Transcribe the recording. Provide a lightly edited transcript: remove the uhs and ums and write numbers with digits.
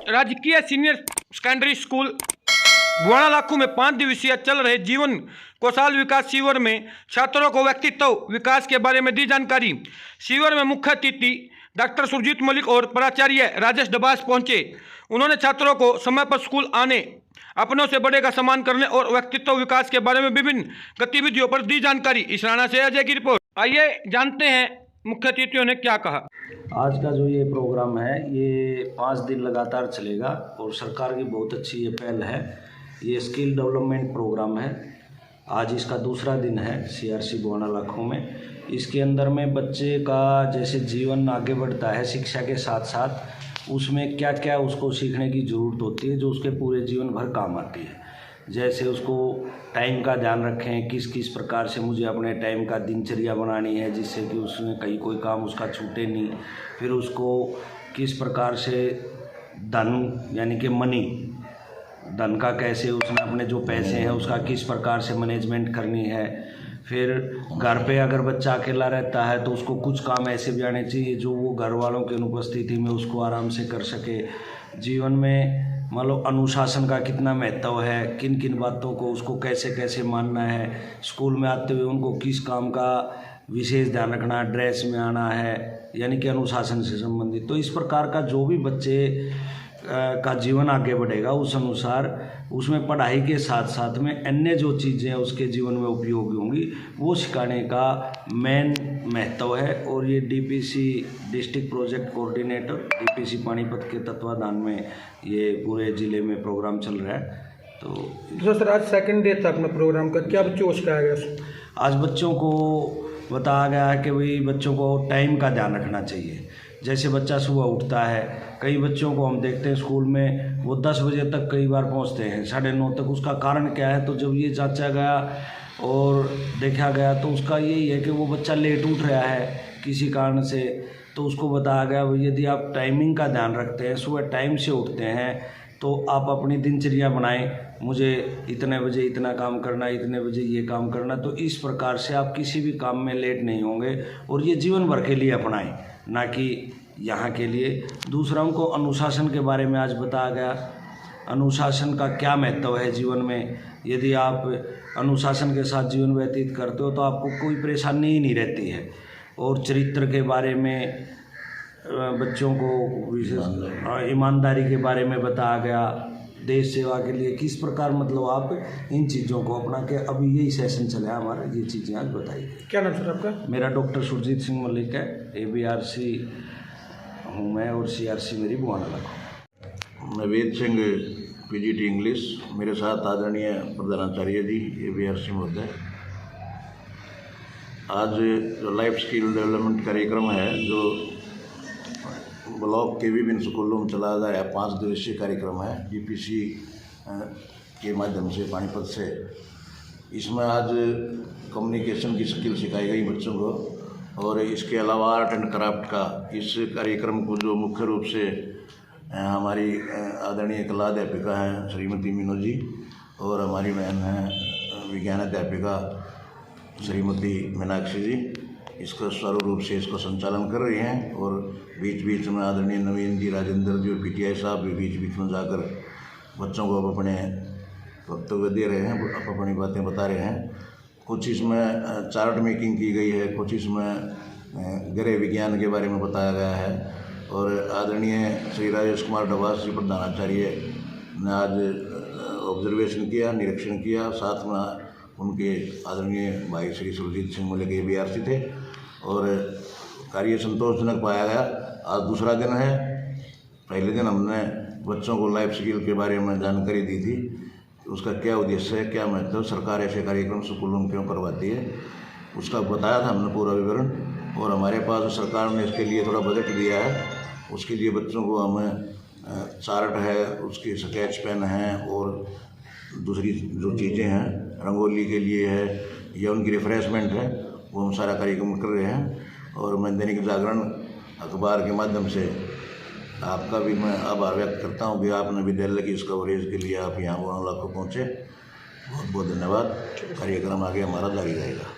राजकीय senior secondary school Bhaona Lakhu में 5 दिवसीय चल रहे जीवन कौशल विकास शिविर में छात्रों को व्यक्तित्व विकास के बारे में दी जानकारी। शिविर में मुख्य अतिथि डॉक्टर सुरजीत मलिक और प्राचार्य राजेश डबास पहुंचे। उन्होंने छात्रों को समय पर स्कूल आने, अपनों से बड़े का सम्मान करने और व्यक्तित्व विकास के बारे में विभिन्न गतिविधियों पर दी जानकारी। इस राणा से अजय की रिपोर्ट। आइए जानते हैं मुख्य अतिथियों ने क्या कहा। आज का जो ये प्रोग्राम है ये 5 दिन लगातार चलेगा और सरकार की बहुत अच्छी ये पहल है। ये स्किल डेवलपमेंट प्रोग्राम है। आज इसका दूसरा दिन है CRC बुआना लाखू में। इसके अंदर में बच्चे का जैसे जीवन आगे बढ़ता है शिक्षा के साथ साथ उसमें क्या क्या उसको सीखने की ज़रूरत होती है जो उसके पूरे जीवन भर काम आती है। जैसे उसको टाइम का ध्यान रखें, किस किस प्रकार से मुझे अपने टाइम का दिनचर्या बनानी है जिससे कि उसमें कहीं कोई काम उसका छूटे नहीं। फिर उसको किस प्रकार से धन यानी कि मनी, धन का कैसे उसने अपने जो पैसे हैं उसका किस प्रकार से मैनेजमेंट करनी है। फिर घर पे अगर बच्चा अकेला रहता है तो उसको कुछ काम ऐसे भी आने चाहिए जो वो घर वालों की अनुपस्थिति में उसको आराम से कर सके। जीवन में मान लो अनुशासन का कितना महत्व है, किन किन बातों को उसको कैसे कैसे मानना है। स्कूल में आते हुए उनको किस काम का विशेष ध्यान रखना है, ड्रेस में आना है, यानी कि अनुशासन से संबंधित। तो इस प्रकार का जो भी बच्चे का जीवन आगे बढ़ेगा उस अनुसार उसमें पढ़ाई के साथ साथ में अन्य जो चीज़ें उसके जीवन में उपयोगी होंगी वो सिखाने का मेन महत्व है। और ये DPC district project coordinator DPC Panipat के तत्वाधान में ये पूरे ज़िले में प्रोग्राम चल रहा है। तो सर आज सेकंड डे था अपना प्रोग्राम का, क्या बच्चों को सिखाया गया? आज बच्चों को बताया गया है कि भाई बच्चों को टाइम का ध्यान रखना चाहिए। जैसे बच्चा सुबह उठता है, कई बच्चों को हम देखते हैं स्कूल में वो 10 बजे तक कई बार पहुंचते हैं, 9:30 तक। उसका कारण क्या है? तो जब ये जांचा गया और देखा गया तो उसका यही है कि वो बच्चा लेट उठ रहा है किसी कारण से। तो उसको बताया गया भाई यदि आप टाइमिंग का ध्यान रखते हैं, सुबह टाइम से उठते हैं तो आप अपनी दिनचर्या बनाएं, मुझे इतने बजे इतना काम करना, इतने बजे ये काम करना। तो इस प्रकार से आप किसी भी काम में लेट नहीं होंगे और ये जीवन भर के लिए अपनाएं, ना कि यहाँ के लिए। दूसरों को अनुशासन के बारे में आज बताया गया। अनुशासन का क्या महत्व है जीवन में। यदि आप अनुशासन के साथ जीवन व्यतीत करते हो तो आपको कोई परेशानी ही नहीं रहती है। और चरित्र के बारे में बच्चों को विशेष ईमानदारी के बारे में बताया गया। देश सेवा के लिए किस प्रकार मतलब आप इन चीज़ों को अपना के अभी यही सेशन चला हमारा, ये चीज़ें आज बताई गई। क्या नाम सर आपका? मेरा डॉक्टर सुरजीत सिंह मलिक है। ABRC हूँ मैं और CRC मेरी बुआना लाखू। नवेद सिंह PGT इंग्लिश, मेरे साथ आदरणीय प्रधानाचार्य जी ABRC महोदय। आज जो लाइफ स्किल डेवलपमेंट कार्यक्रम है जो ब्लॉक के विभिन्न स्कूलों में चलाया जा रहा है, 5 दिवसीय कार्यक्रम है DPC के माध्यम से पानीपत से। इसमें आज कम्युनिकेशन की स्किल सिखाई गई बच्चों को और इसके अलावा आर्ट एंड क्राफ्ट का। इस कार्यक्रम को जो मुख्य रूप से हमारी आदरणीय कला अध्यापिका हैं श्रीमती मीनू जी और हमारी बहन हैं विज्ञान अध्यापिका श्रीमती मीनाक्षी जी, इसका सुचारू रूप से इसका संचालन कर रही हैं। और बीच बीच में आदरणीय नवीन जी, राजेंद्र जी और PTI साहब भी बीच बीच में जाकर बच्चों को अपने वक्तव्य दे रहे हैं, अपनी बातें बता रहे हैं। कुछ इसमें चार्ट मेकिंग की गई है, कुछ इसमें गृह विज्ञान के बारे में बताया गया है। और आदरणीय श्री राजेश कुमार डबास जी प्रधानाचार्य ने आज ऑब्जर्वेशन किया, निरीक्षण किया। साथ में उनके आदरणीय भाई श्री सुरजीत सिंह मलिक ABRC थे और कार्य संतोषजनक पाया गया। आज दूसरा दिन है। पहले दिन हमने बच्चों को लाइफ स्किल के बारे में जानकारी दी थी, उसका क्या उद्देश्य है, क्या महत्व, सरकार ऐसे कार्यक्रम स्कूलों में क्यों करवाती है, उसका बताया था हमने पूरा विवरण। और हमारे पास सरकार ने इसके लिए थोड़ा बजट दिया है, उसके लिए बच्चों को हमें चार्ट है, उसके स्केच पेन हैं और दूसरी जो चीज़ें हैं रंगोली के लिए है या उनकी रिफ्रेशमेंट है, वो हम सारा कार्यक्रम कर रहे हैं। और मैं दैनिक जागरण अखबार के माध्यम से आपका भी मैं आभार व्यक्त करता हूँ कि आपने विद्यालय की इस कवरेज के लिए आप यहाँ बुआना लाखू पहुँचे। बहुत बहुत धन्यवाद। कार्यक्रम आगे हमारा जारी रहेगा।